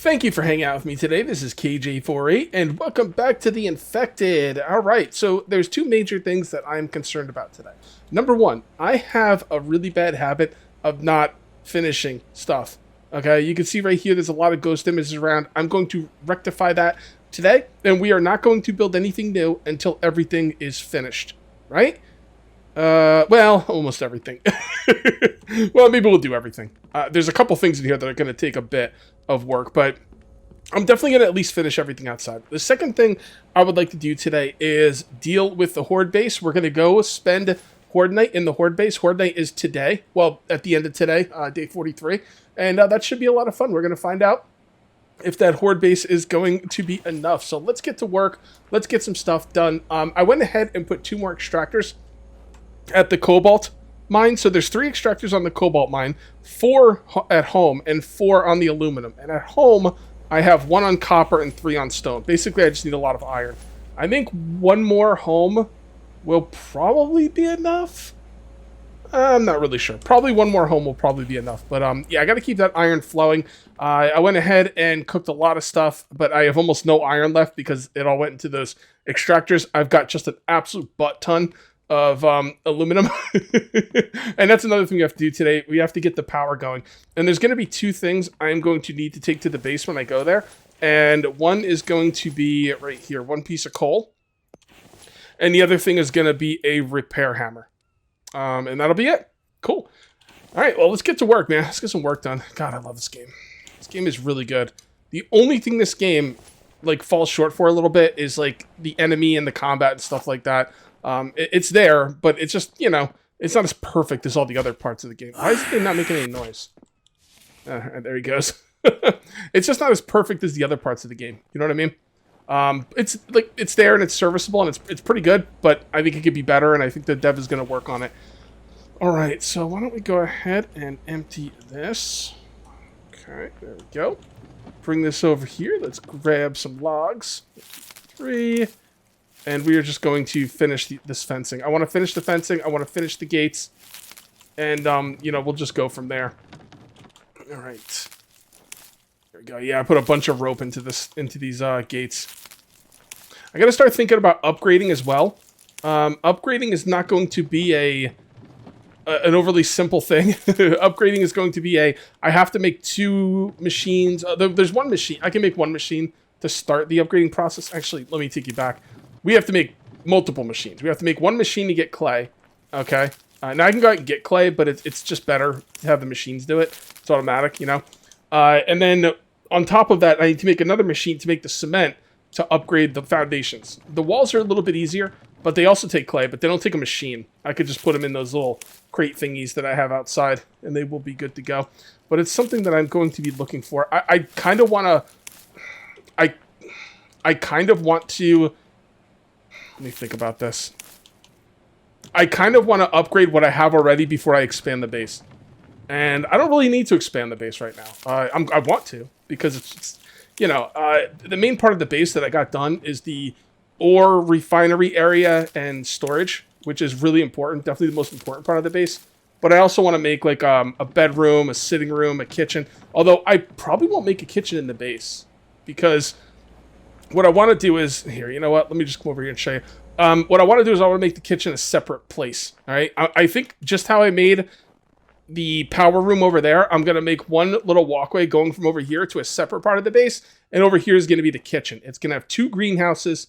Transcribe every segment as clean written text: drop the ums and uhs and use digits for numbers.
Thank you for hanging out with me today. This is KJ48, and welcome back to The Infected. Alright, so there's two major things that I'm concerned about today. Number one, I have a really bad habit of not finishing stuff. Okay, you can see right here there's a lot of ghost images around. I'm going to rectify that today, and we are not going to build anything new until everything is finished. Right? Well, almost everything. Well, maybe we'll do everything. There's a couple things in here that are going to take a bit of work, but I'm definitely going to at least finish everything outside. The second thing I would like to do today is deal with the Horde base. We're going to go spend Horde night in the Horde base. Horde night is today. Well, at the end of today, day 43. And that should be a lot of fun. We're going to find out if that Horde base is going to be enough. So let's get to work. Let's get some stuff done. I went ahead and put 2 more extractors at the cobalt mine. So there's 3 extractors on the cobalt mine, 4 at home, and 4 on the aluminum. And at home, I have 1 on copper and 3 on stone. Basically, I just need a lot of iron. I think 1 more home will probably be enough. I'm not really sure. Probably 1 more home will probably be enough. But yeah, I got to keep that iron flowing. I went ahead and cooked a lot of stuff, but I have almost no iron left because it all went into those extractors. I've got just an absolute butt ton of aluminum. And that's another thing we have to do today. We have to get the power going. And there's going to be 2 things I'm going to need to take to the base when I go there. And one is going to be right here, 1 piece of coal. And the other thing is going to be a repair hammer. And that'll be it. Cool. All right, well, let's get to work, man. Let's get some work done. God, I love this game. This game is really good. The only thing this game like falls short for a little bit is like the enemy and the combat and stuff like that. It's there, but it's just, you know, it's not as perfect as all the other parts of the game. Why is it not making any noise? There he goes. It's just not as perfect as the other parts of the game. You know what I mean? It's like it's there and it's serviceable and it's pretty good, but I think it could be better, and I think the dev is going to work on it. All right, so why don't we go ahead and empty this? Okay, there we go. Bring this over here. Let's grab some logs. 3. And we are just going to finish this fencing. I want to finish the fencing. I want to finish the gates. And, you know, we'll just go from there. All right. There we go. Yeah, I put a bunch of rope into these gates. I got to start thinking about upgrading as well. Upgrading is not going to be an overly simple thing. Upgrading is going to be I have to make 2 machines. There's 1 machine. I can make 1 machine to start the upgrading process. Actually, let me take you back. We have to make multiple machines. We have to make 1 machine to get clay. Okay. Now I can go out and get clay, but it's just better to have the machines do it. It's automatic, you know. And then on top of that, I need to make another machine to make the cement to upgrade the foundations. The walls are a little bit easier, but they also take clay, but they don't take a machine. I could just put them in those little crate thingies that I have outside, and they will be good to go. But it's something that I'm going to be looking for. I kind of want to... I kind of want to... Let me think about this. I kind of want to upgrade what I have already before I expand the base. And I don't really need to expand the base right now. I want to, because it's you know, the main part of the base that I got done is the ore refinery area and storage, which is really important. Definitely the most important part of the base. But I also want to make like a bedroom, a sitting room, a kitchen. Although I probably won't make a kitchen in the base, because what I want to do is, here, you know what? Let me just come over here and show you. What I want to do is I want to make the kitchen a separate place. All right. I think just how I made the power room over there, I'm going to make 1 little walkway going from over here to a separate part of the base. And over here is going to be the kitchen. It's going to have 2 greenhouses,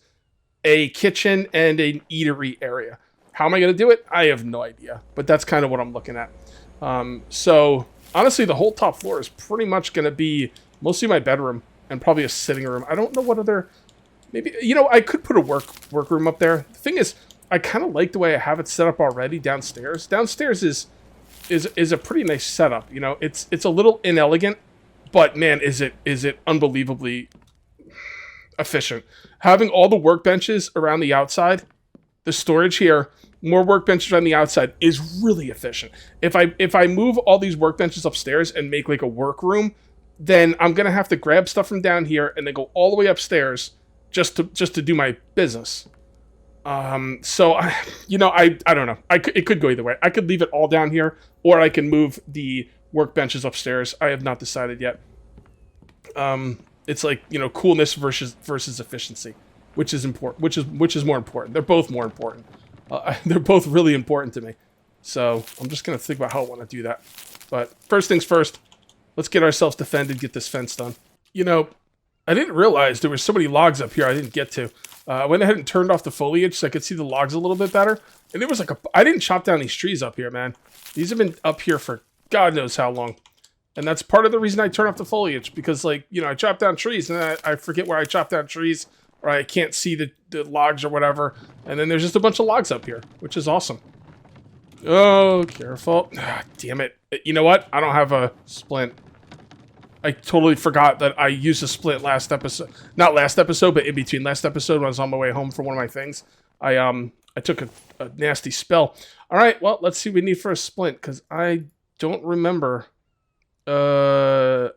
a kitchen, and an eatery area. How am I going to do it? I have no idea. But that's kind of what I'm looking at. So honestly, the whole top floor is pretty much going to be mostly my bedroom and probably a sitting room. I don't know what other... Maybe, you know, I could put a workroom up there. The thing is, I kind of like the way I have it set up already downstairs. Downstairs is a pretty nice setup. You know, it's a little inelegant, but man, is it unbelievably efficient. Having all the workbenches around the outside, the storage here, more workbenches on the outside is really efficient. If I move all these workbenches upstairs and make like a workroom, then I'm gonna have to grab stuff from down here and then go all the way upstairs just to do my business. So I don't know. It could go either way. I could leave it all down here, or I can move the workbenches upstairs. I have not decided yet. It's like, you know, coolness versus efficiency, which is important. Which is more important. They're both more important. They're both really important to me. So I'm just gonna think about how I want to do that. But first things first, let's get ourselves defended. Get this fence done. You know, I didn't realize there were so many logs up here I didn't get to. I went ahead and turned off the foliage so I could see the logs a little bit better. And there was like I didn't chop down these trees up here, man. These have been up here for God knows how long. And that's part of the reason I turn off the foliage. Because, like, you know, I chop down trees and then I forget where I chop down trees. Or I can't see the logs or whatever. And then there's just a bunch of logs up here, which is awesome. Oh, careful. Ah, damn it. You know what? I don't have a splint. I totally forgot that I used a splint last episode. Not last episode, but in between last episode when I was on my way home for one of my things. I took a nasty spell. All right, well, let's see what we need for a splint, because I don't remember. No.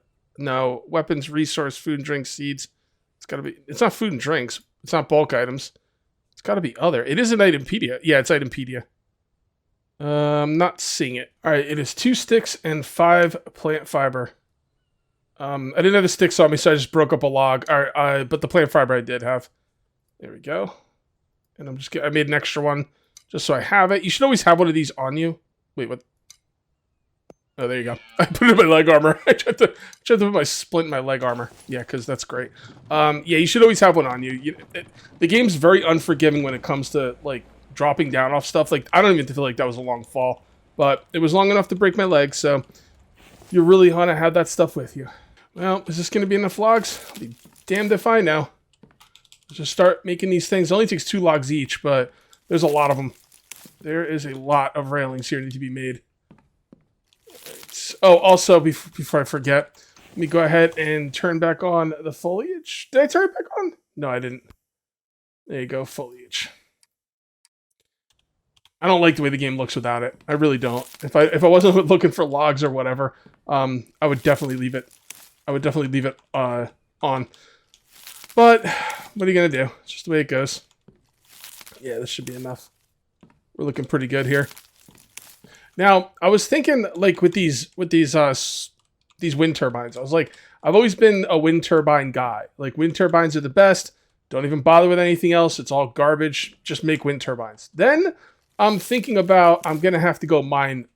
Weapons, resource, food and drink, seeds. It's gotta be... It's not food and drinks. It's not bulk items. It's gotta be other. It is an itempedia. Yeah, it's itempedia. I'm not seeing it. All right, it is 2 sticks and 5 plant fiber. I didn't have the sticks on me, so I just broke up a log. All right, but the plant fiber I did have. There we go. And I made an extra one just so I have it. You should always have one of these on you. Wait, what? Oh, there you go. I put it in my leg armor. I tried to put my splint in my leg armor. Yeah, because that's great. Yeah, you should always have one on you. The game's very unforgiving when it comes to, like, dropping down off stuff. Like, I don't even feel like that was a long fall. But it was long enough to break my leg, so you really want to have that stuff with you. Well, is this going to be enough logs? I'll be damned if I know. Let's just start making these things. It only takes 2 logs each, but there's a lot of them. There is a lot of railings here that need to be made. Right. Oh, also, before I forget, let me go ahead and turn back on the foliage. Did I turn it back on? No, I didn't. There you go, foliage. I don't like the way the game looks without it. I really don't. If I wasn't looking for logs or whatever, I would definitely leave it. I would definitely leave it on. But what are you gonna do? It's just the way it goes. Yeah, this should be enough. We're looking pretty good here. Now, I was thinking, like, with these wind turbines, I was like, I've always been a wind turbine guy. Like, wind turbines are the best. Don't even bother with anything else. It's all garbage. Just make wind turbines. Then I'm thinking about I'm gonna have to go mine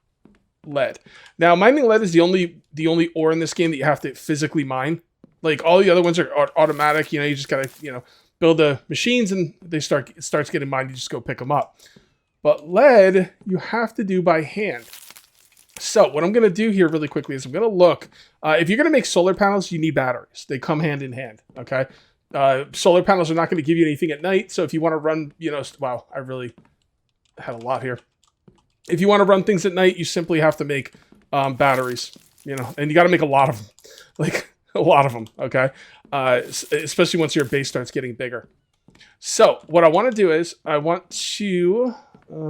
lead. Now, mining lead is the only ore in this game that you have to physically mine. Like, all the other ones are automatic. You know, you just gotta, you know, build the machines and it starts getting mined. You just go pick them up. But lead, you have to do by hand. So what I'm gonna do here really quickly is I'm gonna look. If you're gonna make solar panels, you need batteries. They come hand in hand. Okay. Solar panels are not gonna give you anything at night. So if you want to run, you know, wow, I really had a lot here. If you want to run things at night, you simply have to make batteries, you know, and you got to make a lot of them, like a lot of them, okay? Especially once your base starts getting bigger. So what I want to do is I want to,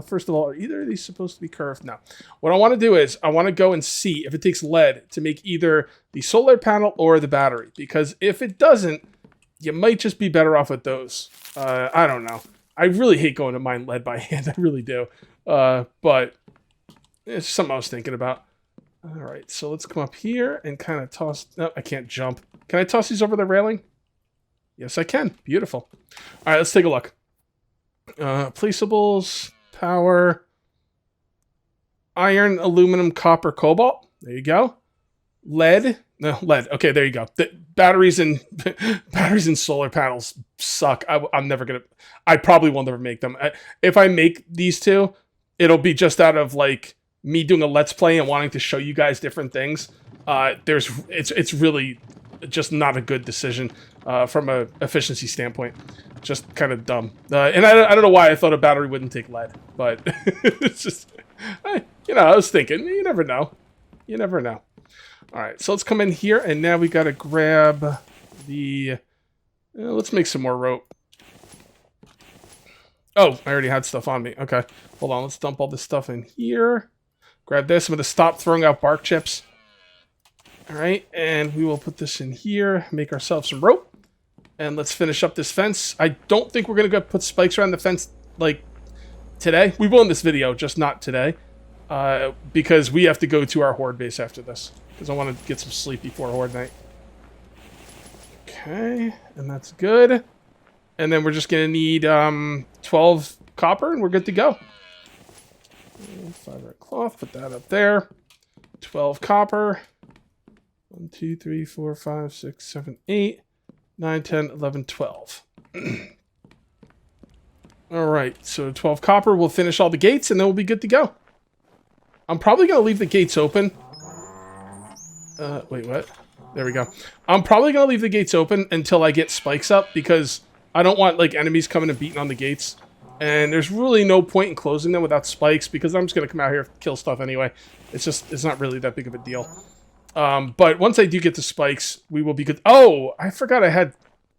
first of all, are either of these supposed to be curved? No. What I want to do is I want to go and see if it takes lead to make either the solar panel or the battery, because if it doesn't, you might just be better off with those. I don't know. I really hate going to mine lead by hand. I really do. But it's something I was thinking about. All right, so let's come up here and kind of toss... No, I can't jump. Can I toss these over the railing? Yes, I can. Beautiful. All right, let's take a look. Placeables, power, iron, aluminum, copper, cobalt. There you go. Lead. No, lead. Okay, there you go. Batteries and solar panels suck. I'm never gonna... I probably will never make them. If I make these two, it'll be just out of, like, me doing a Let's Play and wanting to show you guys different things. It's really just not a good decision from a efficiency standpoint. Just kind of dumb. And I don't know why I thought a battery wouldn't take lead, but it's just... you know, I was thinking, you never know. You never know. All right, so let's come in here, and now we got to grab the... let's make some more rope. Oh, I already had stuff on me. Okay, hold on. Let's dump all this stuff in here. Grab this. I'm going to stop throwing out bark chips. All right, and we will put this in here, make ourselves some rope, and let's finish up this fence. I don't think we're going to go put spikes around the fence, like, today. We will in this video, just not today, because we have to go to our Horde base after this. Because I want to get some sleep before Horde night. Okay, and that's good. And then we're just going to need 12 copper, and we're good to go. 5 red cloth, put that up there. 12 copper. 1, 2, 3, 4, 5, 6, 7, 8, 9, 10, 11, 12. All right, so 12 copper. We'll finish all the gates, and then we'll be good to go. I'm probably going to leave the gates open. Wait, what? There we go. I'm probably going to leave the gates open until I get spikes up, because I don't want, like, enemies coming and beating on the gates. And there's really no point in closing them without spikes, because I'm just going to come out here and kill stuff anyway. It's not really that big of a deal. But once I do get the spikes, we will be good. Oh, I forgot I had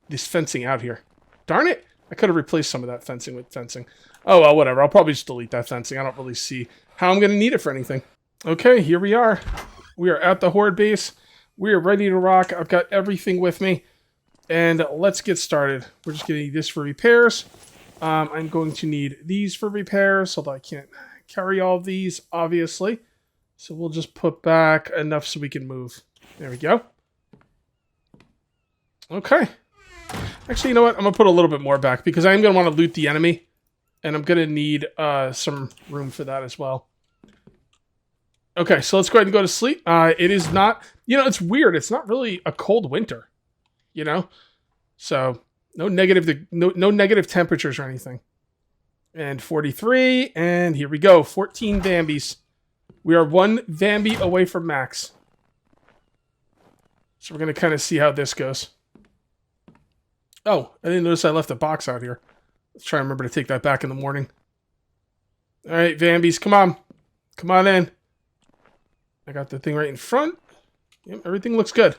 this fencing out here. Darn it. I could have replaced some of that fencing with fencing. Oh, well, whatever. I'll probably just delete that fencing. I don't really see how I'm going to need it for anything. Okay, here we are. We are at the Horde base. We are ready to rock. I've got everything with me. And let's get started. We're just going to need this for repairs. I'm going to need these for repairs, although I can't carry all of these, obviously. So we'll just put back enough so we can move. There we go. Okay. Actually, you know what? I'm going to put a little bit more back because I'm going to want to loot the enemy. And I'm going to need some room for that as well. Okay, so let's go ahead and go to sleep. It is not... You know, it's weird. It's not really a cold winter. You know? So, no negative temperatures or anything. And 43. And here we go. 14 Vambies. We are 1 Vambi away from max. So we're going to kind of see how this goes. Oh, I didn't notice I left a box out here. Let's try and remember to take that back in the morning. All right, Vambies, come on. Come on in. I got the thing right in front. Yep, everything looks good.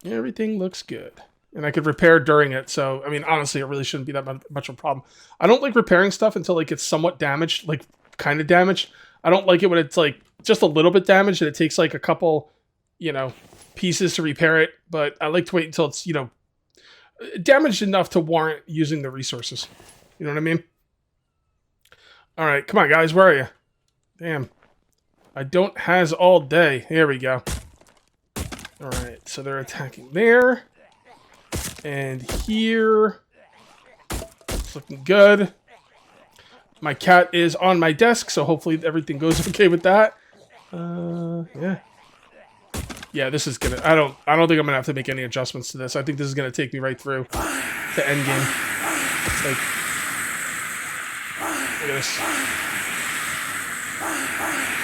Everything looks good. And I could repair during it. So, I mean, honestly, it really shouldn't be that much of a problem. I don't like repairing stuff until it gets somewhat damaged, like kind of damaged. I don't like it when it's like just a little bit damaged and it takes like a couple, you know, pieces to repair it. But I like to wait until it's, you know, damaged enough to warrant using the resources. You know what I mean? All right, come on, guys. Where are you? Damn. I don't has all day. Here we go. All right, so they're attacking there. And here. It's looking good. My cat is on my desk, so hopefully everything goes okay with that. Yeah. Yeah, this is gonna... I don't think I'm gonna have to make any adjustments to this. I think this is gonna take me right through to endgame. Like, look at this.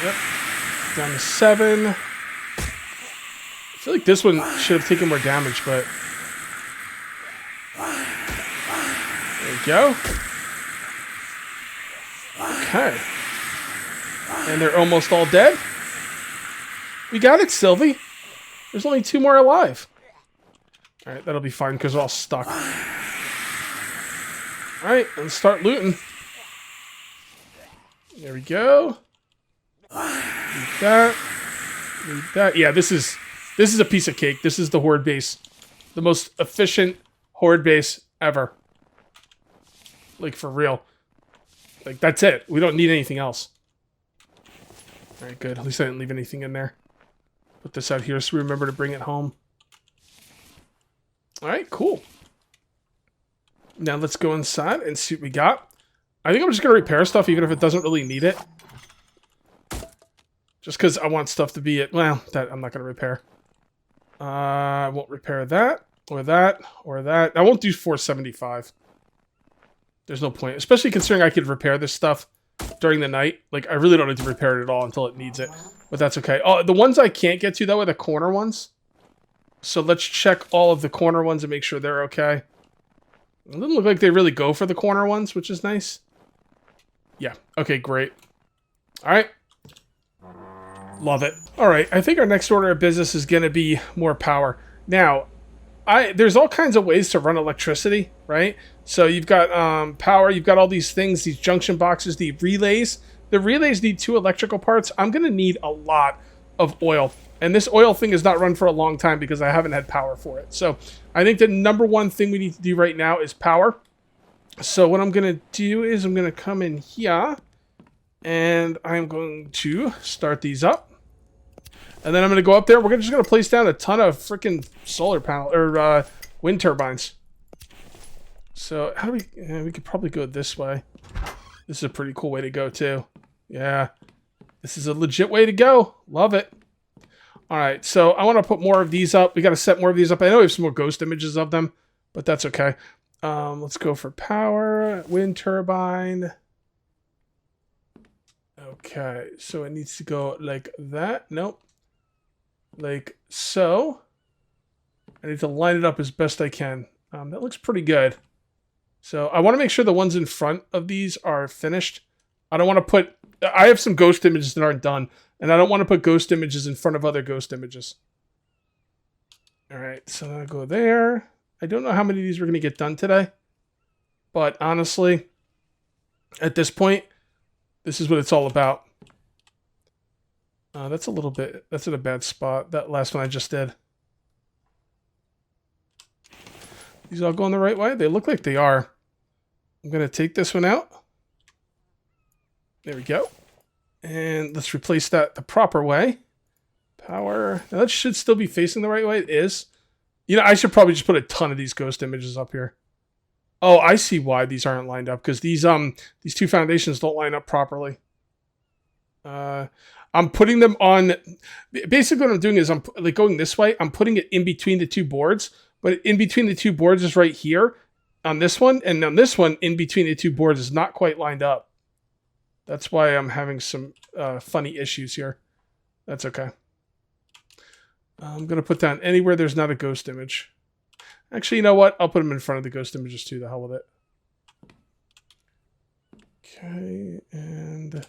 Yep. Down to 7. I feel like this one should have taken more damage, but... There we go. Okay. And they're almost all dead. We got it, Sylvie. There's only 2 more alive. Alright, that'll be fine because we're all stuck. Alright, let's start looting. There we go. Loot that. Loot that. Yeah, this is a piece of cake. This is the Horde base. The most efficient Horde base ever. Like, for real. Like, that's it. We don't need anything else. Alright, good. At least I didn't leave anything in there. Put this out here so we remember to bring it home. Alright, cool. Now let's go inside and see what we got. I think I'm just going to repair stuff even if it doesn't really need it. Just because I want stuff to be at... Well, that I'm not going to repair. I won't repair that, or that, or that. I won't do 475. There's no point. Especially considering I could repair this stuff during the night. Like, I really don't need to repair it at all until it needs it. But that's okay. Oh, the ones I can't get to, though, are the corner ones. So let's check all of the corner ones and make sure they're okay. It doesn't look like they really go for the corner ones, which is nice. Yeah. Okay, great. All right. Love it. All right. I think our next order of business is going to be more power. Now, there's all kinds of ways to run electricity, right? So you've got power. You've got all these things, these junction boxes, the relays. The relays need 2 electrical parts. I'm going to need a lot of oil. And this oil thing is not run for a long time because I haven't had power for it. So I think the number one thing we need to do right now is power. So what I'm going to do is I'm going to come in here. And I'm going to start these up. And then I'm going to go up there. We're just going to place down a ton of freaking solar panel or wind turbines. So how do we... Yeah, we could probably go this way. This is a pretty cool way to go too. Yeah. This is a legit way to go. Love it. All right. So I want to put more of these up. We got to set more of these up. I know we have some more ghost images of them, but that's okay. Let's go for power, wind turbine. Okay. So it needs to go like that. Nope. Like so. I need to line it up as best I can. That looks pretty good. So I want to make sure the ones in front of these are finished. I don't want to put... I have some ghost images that aren't done, and I don't want to put ghost images in front of other ghost images. All right, so I'll go there. I don't know how many of these we're going to get done today, but honestly, at this point, this is what it's all about. That's a little bit... That's in a bad spot. That last one I just did. These all going the right way? They look like they are. I'm going to take this one out. There we go. And let's replace that the proper way. Power. Now that should still be facing the right way. It is. You know, I should probably just put a ton of these ghost images up here. Oh, I see why these aren't lined up. Because these two foundations don't line up properly. I'm putting them on... Basically what I'm doing is I'm like going this way. I'm putting it in between the two boards. But in between the two boards is right here on this one. And on this one, in between the two boards is not quite lined up. That's why I'm having some funny issues here. That's okay. I'm going to put down anywhere there's not a ghost image. Actually, you know what? I'll put them in front of the ghost images too. The hell with it. Okay. And...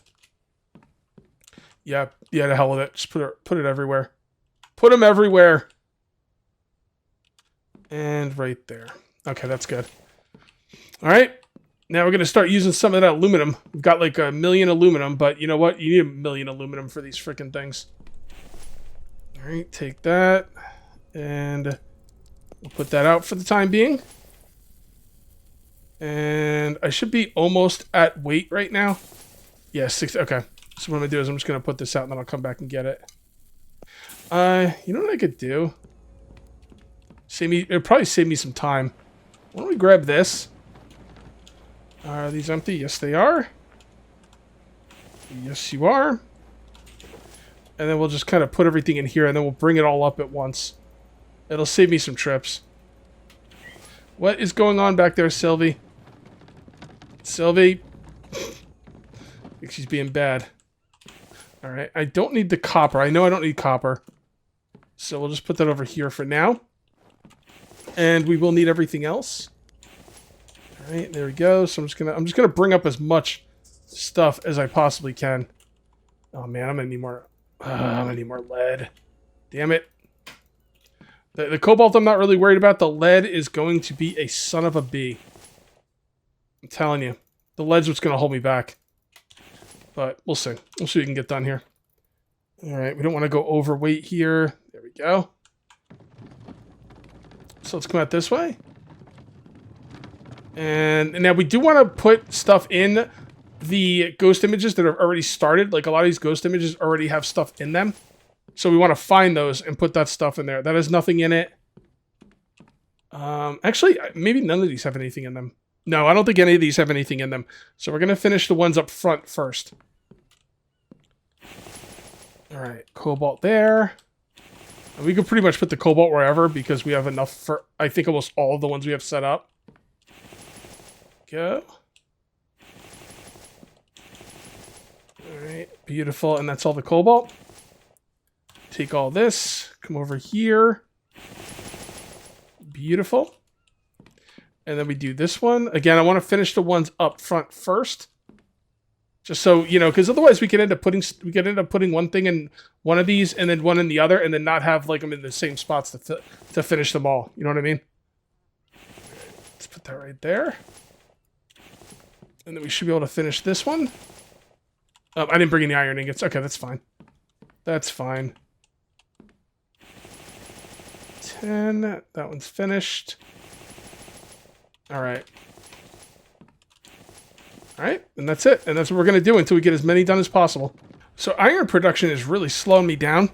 Yeah, the hell with it. Just put it everywhere. Put them everywhere. And right there. Okay, that's good. All right. Now we're going to start using some of that aluminum. We've got like 1 million aluminum, but you know what? You need 1 million aluminum for these freaking things. All right, take that. And we'll put that out for the time being. And I should be almost at weight right now. Yeah, 60. Okay. So what I'm going to do is I'm just going to put this out and then I'll come back and get it. You know what I could do? It'll probably save me some time. Why don't we grab this? Are these empty? Yes, they are. Yes, you are. And then we'll just kind of put everything in here and then we'll bring it all up at once. It'll save me some trips. What is going on back there, Sylvie? Sylvie? I think she's being bad. Alright, I don't need the copper. I know I don't need copper. So we'll just put that over here for now. And we will need everything else. All right, there we go. So I'm just gonna bring up as much stuff as I possibly can. Oh man, I'm gonna need more. I'm gonna need more lead. Damn it. The cobalt I'm not really worried about. The lead is going to be a son of a bee. I'm telling you, the lead's what's gonna hold me back. But we'll see. We'll see what we can get done here. All right, we don't want to go overweight here. There we go. So let's come out this way. And now we do want to put stuff in the ghost images that have already started. Like a lot of these ghost images already have stuff in them. So we want to find those and put that stuff in there. That has nothing in it. Actually, maybe none of these have anything in them. No, I don't think any of these have anything in them. So we're going to finish the ones up front first. All right, cobalt there. And we could pretty much put the cobalt wherever because we have enough for, I think, almost all of the ones we have set up. Go. All right, beautiful. And that's all the cobalt. Take all this, come over here. Beautiful. And then we do this one. Again, I want to finish the ones up front first. Just so, you know, because otherwise we could end up putting one thing in one of these and then one in the other and then not have like them in the same spots to finish them all. You know what I mean? Let's put that right there. And then we should be able to finish this one. I didn't bring any iron ingots. Okay, that's fine. That's fine. 10. That one's finished. All right. All right, and that's it. And that's what we're going to do until we get as many done as possible. So iron production is really slowing me down.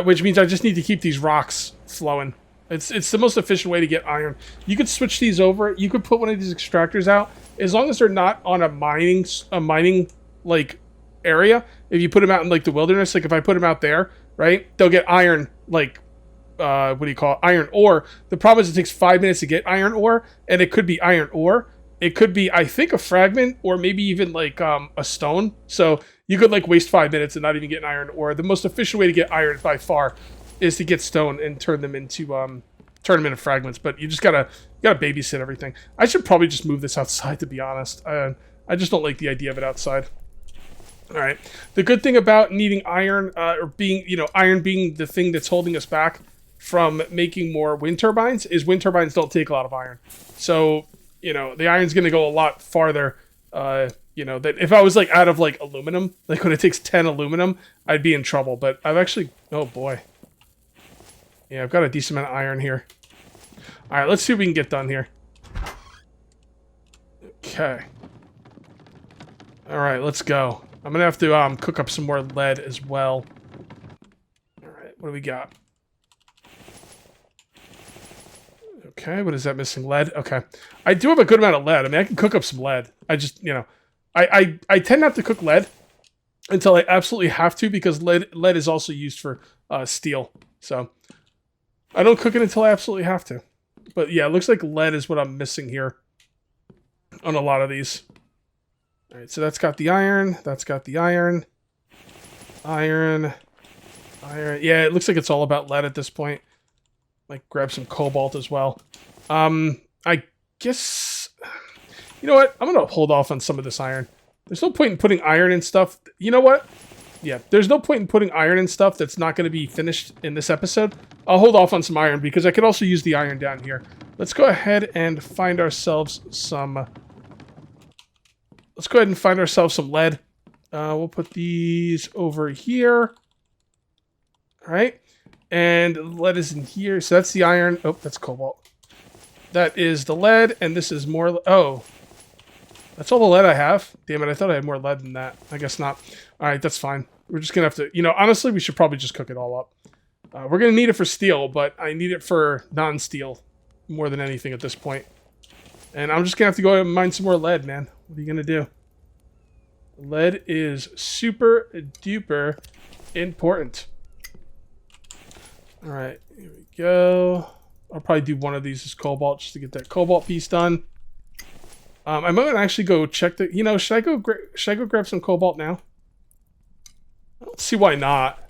which means I just need to keep these rocks flowing. It's the most efficient way to get iron. You could switch these over. You could put one of these extractors out as long as they're not on a mining like area. If you put them out in like the wilderness, like if I put them out there, right, they'll get iron like what do you call it? Iron ore. The problem is it takes 5 minutes to get iron ore, and it could be iron ore. It could be, I think, a fragment or maybe even like a stone. So you could like waste 5 minutes and not even get an iron ore. The most efficient way to get iron by far is to get stone and turn them into fragments. But you gotta babysit everything. I should probably just move this outside, to be honest. I just don't like the idea of it outside. All right. The good thing about needing iron, or being, iron being the thing that's holding us back from making more wind turbines, is wind turbines don't take a lot of iron. So, the iron's going to go a lot farther, that if I was like out of like aluminum, like when it takes 10 aluminum, I'd be in trouble. But I've actually, oh boy. Yeah, I've got a decent amount of iron here. All right, let's see what we can get done here. Okay. All right, let's go. I'm going to have to cook up some more lead as well. All right, what do we got? Okay, what is that missing? Lead? Okay. I do have a good amount of lead. I mean, I can cook up some lead. I just, I tend not to cook lead until I absolutely have to, because lead is also used for steel. So I don't cook it until I absolutely have to. But yeah, it looks like lead is what I'm missing here on a lot of these. All right, so that's got the iron. That's got the iron. Iron. Yeah, it looks like it's all about lead at this point. Like, grab some cobalt as well. I guess... You know what? I'm going to hold off on some of this iron. There's no point in putting iron in stuff. You know what? Yeah, there's no point in putting iron in stuff that's not going to be finished in this episode. I'll hold off on some iron because I could also use the iron down here. Let's go ahead and find ourselves some... Let's go ahead and find ourselves some lead. We'll put these over here. All right. And lead is in here. So that's the iron. Oh, that's cobalt. That is the lead. And this is more... Oh. That's all the lead I have. Damn it, I thought I had more lead than that. I guess not. All right, that's fine. We're just going to have to... honestly, we should probably just cook it all up. We're going to need it for steel, but I need it for non-steel more than anything at this point. And I'm just going to have to go and mine some more lead, man. What are you going to do? Lead is super duper important. All right, here we go. I'll probably do one of these as cobalt just to get that cobalt piece done. I might actually go check the... should I go grab some cobalt now? I don't see why not.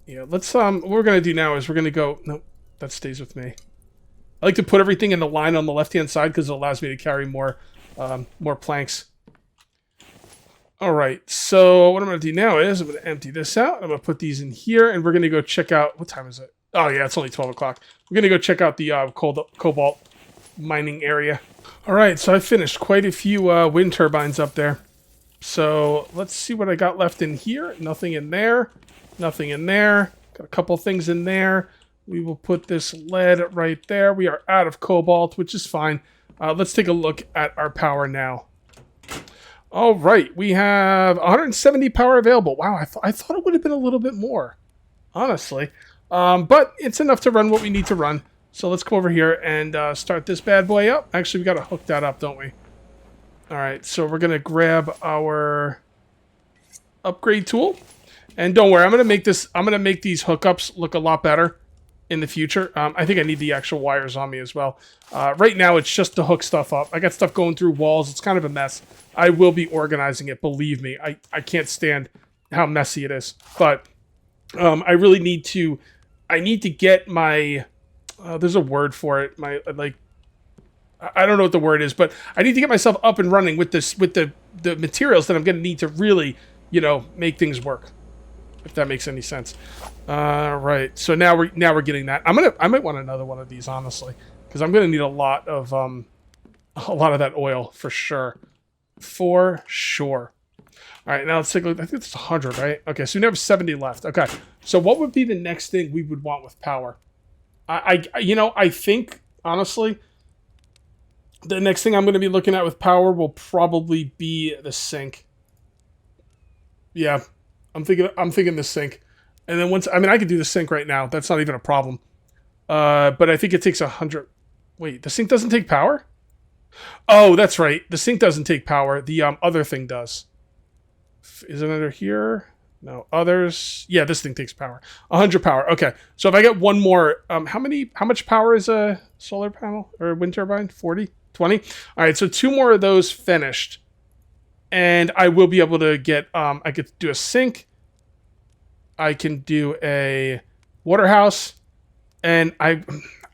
Yeah, let's... What we're going to do now is we're going to go... Nope, that stays with me. I like to put everything in the line on the left-hand side because it allows me to carry more planks. All right, so what I'm going to do now is I'm going to empty this out. I'm going to put these in here, and we're going to go check out... What time is it? Oh, yeah, it's only 12 o'clock. We're going to go check out the cobalt mining area. All right, so I finished quite a few wind turbines up there. So let's see what I got left in here. Nothing in there. Nothing in there. Got a couple things in there. We will put this lead right there. We are out of cobalt, which is fine. Let's take a look at our power now. All right, we have 170 power available. Wow, I thought it would have been a little bit more, honestly. But it's enough to run what we need to run. So let's come over here and start this bad boy up. Actually, we got to hook that up, don't we? All right, so we're going to grab our upgrade tool. And don't worry, I'm going to make these hookups look a lot better in the future. I think I need the actual wires on me as well. Right now, it's just to hook stuff up. I got stuff going through walls. It's kind of a mess. I will be organizing it, believe me. I can't stand how messy it is. But I really need to... I need to get my... there's a word for it. I don't know what the word is, but I need to get myself up and running with this, with the materials that I'm going to need to really, make things work. If that makes any sense. Right. So now we're getting that. I might want another one of these, honestly, because I'm going to need a lot of that oil for sure. For sure. All right, now let's take a look. I think it's 100, right? Okay, so we have 70 left. Okay, so what would be the next thing we would want with power? I think, honestly, the next thing I'm going to be looking at with power will probably be the sink. Yeah, I'm thinking the sink. And then once, I mean, I could do the sink right now. That's not even a problem. But I think it takes 100. Wait, the sink doesn't take power? Oh, that's right. The sink doesn't take power. The other thing does. Is it under here? No. Others. Yeah, this thing takes power. 100 power. Okay. So if I get one more, how much power is a solar panel or wind turbine? 40? 20? All right. So 2 more of those finished. And I will be able to get, I could do a sink. I can do a water house. And I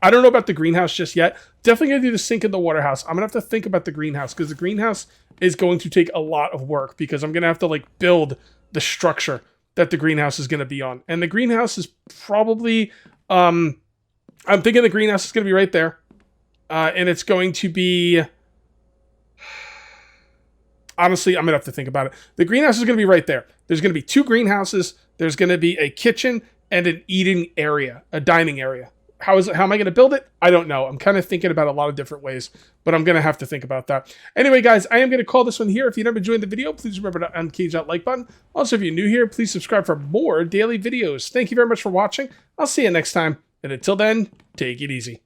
don't know about the greenhouse just yet. Definitely going to do the sink and the water house. I'm going to have to think about the greenhouse because the greenhouse is going to take a lot of work because I'm going to have to like build the structure that the greenhouse is going to be on. And the greenhouse is probably, I'm thinking the greenhouse is going to be right there. And it's going to be, honestly, I'm going to have to think about it. The greenhouse is going to be right there. There's going to be 2 greenhouses. There's going to be a kitchen and an eating area, a dining area. How am I going to build it? I don't know. I'm kind of thinking about a lot of different ways, but I'm going to have to think about that. Anyway, guys, I am going to call this one here. If you never enjoyed the video, please remember to uncage that like button. Also, if you're new here, please subscribe for more daily videos. Thank you very much for watching. I'll see you next time. And until then, take it easy.